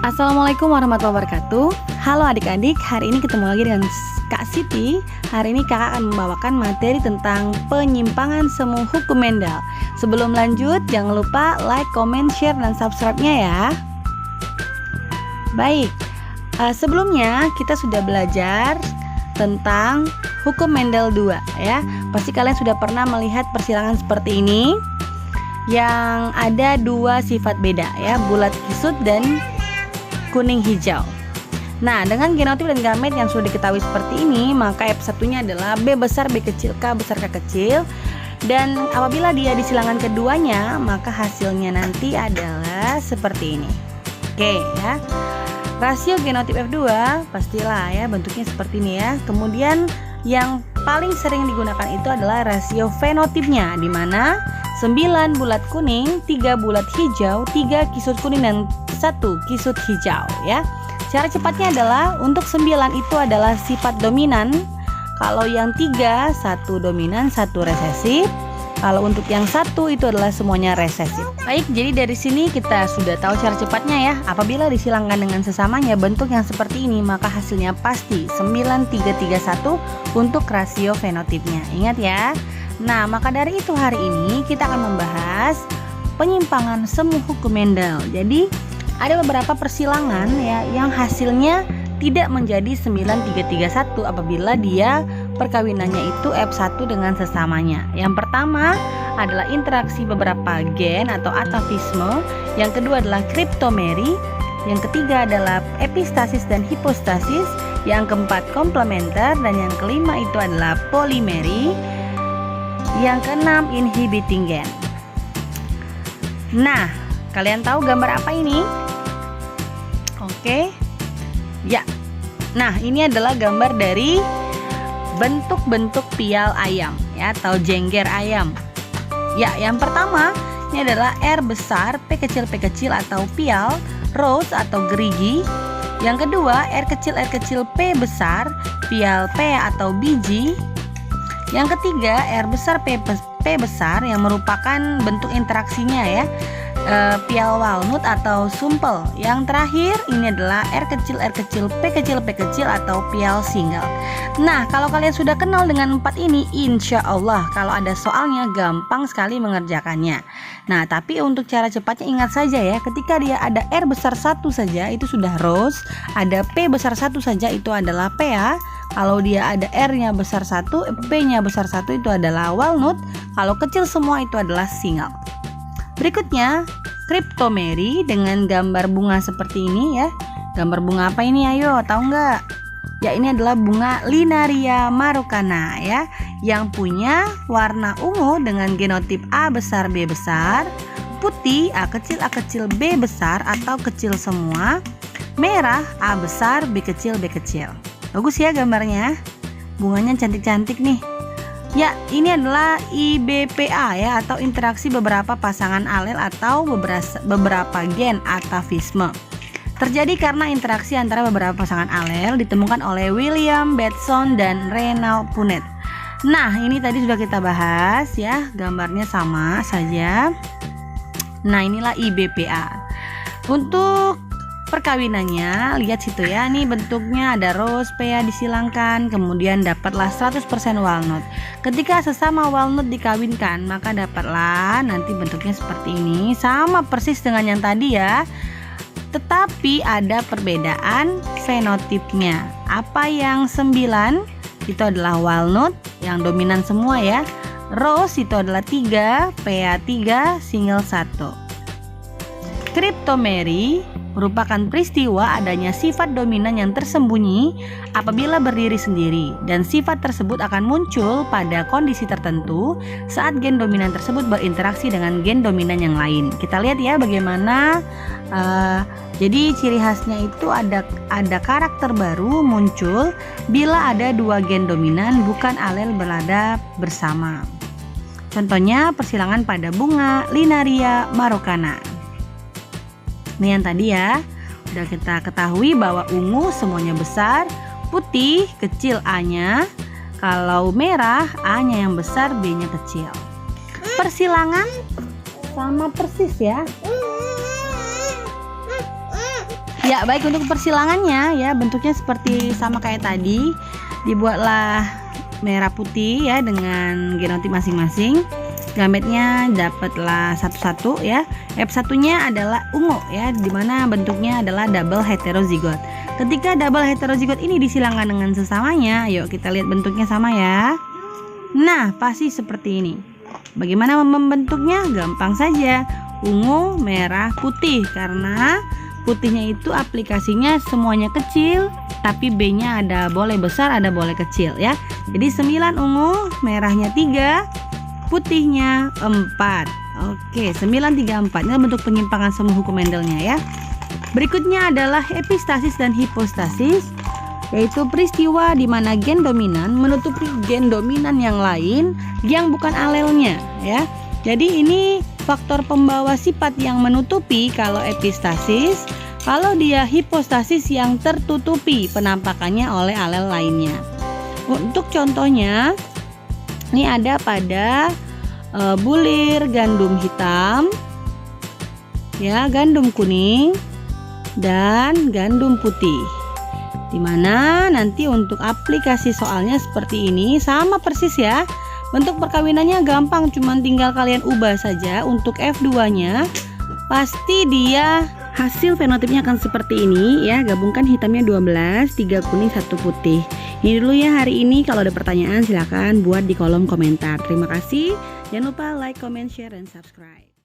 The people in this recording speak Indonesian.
Assalamualaikum warahmatullahi wabarakatuh. Halo adik-adik, hari ini ketemu lagi dengan Kak Siti. Hari ini kakak akan membawakan materi tentang penyimpangan semu hukum Mendel. Sebelum lanjut, jangan lupa like, comment, share, dan subscribe-nya ya. Baik, sebelumnya kita sudah belajar tentang hukum Mendel 2 ya. Pasti kalian sudah pernah melihat persilangan seperti ini yang ada dua sifat beda ya, bulat kisut dan kuning hijau. Nah, dengan genotip dan gamet yang sudah diketahui seperti ini, maka F1-nya adalah B besar B kecil K besar K kecil. Dan apabila dia di silangan keduanya, maka hasilnya nanti adalah seperti ini. Oke ya. Rasio genotip F2 pastilah ya bentuknya seperti ini ya. Kemudian yang paling sering digunakan itu adalah rasio fenotipnya, di mana 9 bulat kuning, 3 bulat hijau, 3 kisut kuning dan 1 kisut hijau ya. Cara cepatnya adalah untuk 9 itu adalah sifat dominan. Kalau yang 3, 1 dominan, 1 resesif. Kalau untuk yang 1 itu adalah semuanya resesif. Baik, jadi dari sini kita sudah tahu cara cepatnya ya. Apabila disilangkan dengan sesamanya bentuk yang seperti ini, maka hasilnya pasti 9331 untuk rasio fenotipnya. Ingat ya. Nah, maka dari itu hari ini kita akan membahas penyimpangan semu hukum Mendel. Jadi ada beberapa persilangan ya yang hasilnya tidak menjadi 9331 apabila dia perkawinannya itu F1 dengan sesamanya. Yang pertama adalah interaksi beberapa gen atau atafisme, yang kedua adalah kriptomeri, yang ketiga adalah epistasis dan hipostasis, yang keempat komplementer, dan yang kelima itu adalah polimeri, yang keenam inhibiting gen. Nah, kalian tahu gambar apa ini? Oke. Ya. Nah, ini adalah gambar dari bentuk-bentuk pial ayam ya atau jengger ayam. Ya, yang pertama ini adalah R besar P kecil atau pial, rose atau gerigi. Yang kedua R kecil P besar, pial P atau biji. Yang ketiga R besar P besar yang merupakan bentuk interaksinya ya, pial walnut atau sumpel. Yang terakhir ini adalah R kecil P kecil atau pial single. Nah, kalau kalian sudah kenal dengan 4 ini, insya Allah kalau ada soalnya gampang sekali mengerjakannya. Nah, tapi untuk cara cepatnya ingat saja ya, ketika dia ada R besar 1 saja itu sudah rose, ada P besar 1 saja itu adalah PA. Kalau dia ada R-nya besar 1, P-nya besar 1 itu adalah walnut. Kalau kecil semua itu adalah single. Berikutnya kriptomeri dengan gambar bunga seperti ini ya. Gambar bunga apa ini, ayo tahu nggak? Ya, ini adalah bunga Linaria marocana ya, yang punya warna ungu dengan genotip A besar B besar, putih A kecil B besar atau kecil semua, merah A besar B kecil. Bagus ya gambarnya. Bunganya cantik-cantik nih. Ya, ini adalah IBPA ya atau interaksi beberapa pasangan alel atau beberapa gen atafisme. Terjadi karena interaksi antara beberapa pasangan alel ditemukan oleh William Bateson dan Reynald Punnett. Nah, ini tadi sudah kita bahas ya, gambarnya sama saja. Nah, inilah IBPA. Untuk perkawinannya, lihat situ ya, nih bentuknya ada rose, PA disilangkan, kemudian dapatlah 100% walnut. Ketika sesama walnut dikawinkan, maka dapatlah nanti bentuknya seperti ini, sama persis dengan yang tadi ya. Tetapi ada perbedaan fenotipnya. Apa yang 9 itu adalah walnut, yang dominan semua ya. Rose itu adalah 3, PA 3, single 1. Kriptomeri merupakan peristiwa adanya sifat dominan yang tersembunyi apabila berdiri sendiri, dan sifat tersebut akan muncul pada kondisi tertentu saat gen dominan tersebut berinteraksi dengan gen dominan yang lain. Kita lihat ya bagaimana jadi ciri khasnya itu ada karakter baru muncul bila ada dua gen dominan bukan alel berada bersama. Contohnya persilangan pada bunga Linaria marocana. Ini yang tadi ya, udah kita ketahui bahwa ungu semuanya besar, putih kecil A-nya, kalau merah A-nya yang besar, B-nya kecil. Persilangan sama persis ya. Ya, baik, untuk persilangannya ya bentuknya seperti sama kayak tadi. Dibuatlah merah putih ya dengan genotip masing-masing. Gametnya dapatlah satu-satu ya. F1-nya adalah ungu ya, dimana bentuknya adalah double heterozigot. Ketika double heterozigot ini disilangkan dengan sesamanya, yuk kita lihat bentuknya sama ya. Nah, pasti seperti ini. Bagaimana membentuknya? Gampang saja. Ungu, merah, putih, karena putihnya itu aplikasinya semuanya kecil, tapi B-nya ada boleh besar, ada boleh kecil ya. Jadi 9 ungu, merahnya 3, putihnya 4. Oke, 9, 3, 4. Ini bentuk penyimpangan semu hukum Mendelnya ya. Berikutnya adalah epistasis dan hipostasis, yaitu peristiwa di mana gen dominan menutupi gen dominan yang lain yang bukan alelnya ya. Jadi ini faktor pembawa sifat yang menutupi kalau epistasis, kalau dia hipostasis yang tertutupi penampakannya oleh alel lainnya. Untuk contohnya, ini ada pada bulir gandum hitam, ya, gandum kuning, dan gandum putih. Dimana nanti untuk aplikasi soalnya seperti ini sama persis ya. Bentuk perkawinannya gampang, cuman tinggal kalian ubah saja. Untuk F2-nya pasti dia hasil fenotipnya akan seperti ini ya. Gabungkan hitamnya 12, 3 kuning, 1 putih. Ini dulu ya hari ini. Kalau ada pertanyaan silahkan buat di kolom komentar. Terima kasih. Jangan lupa like, comment, share, dan subscribe.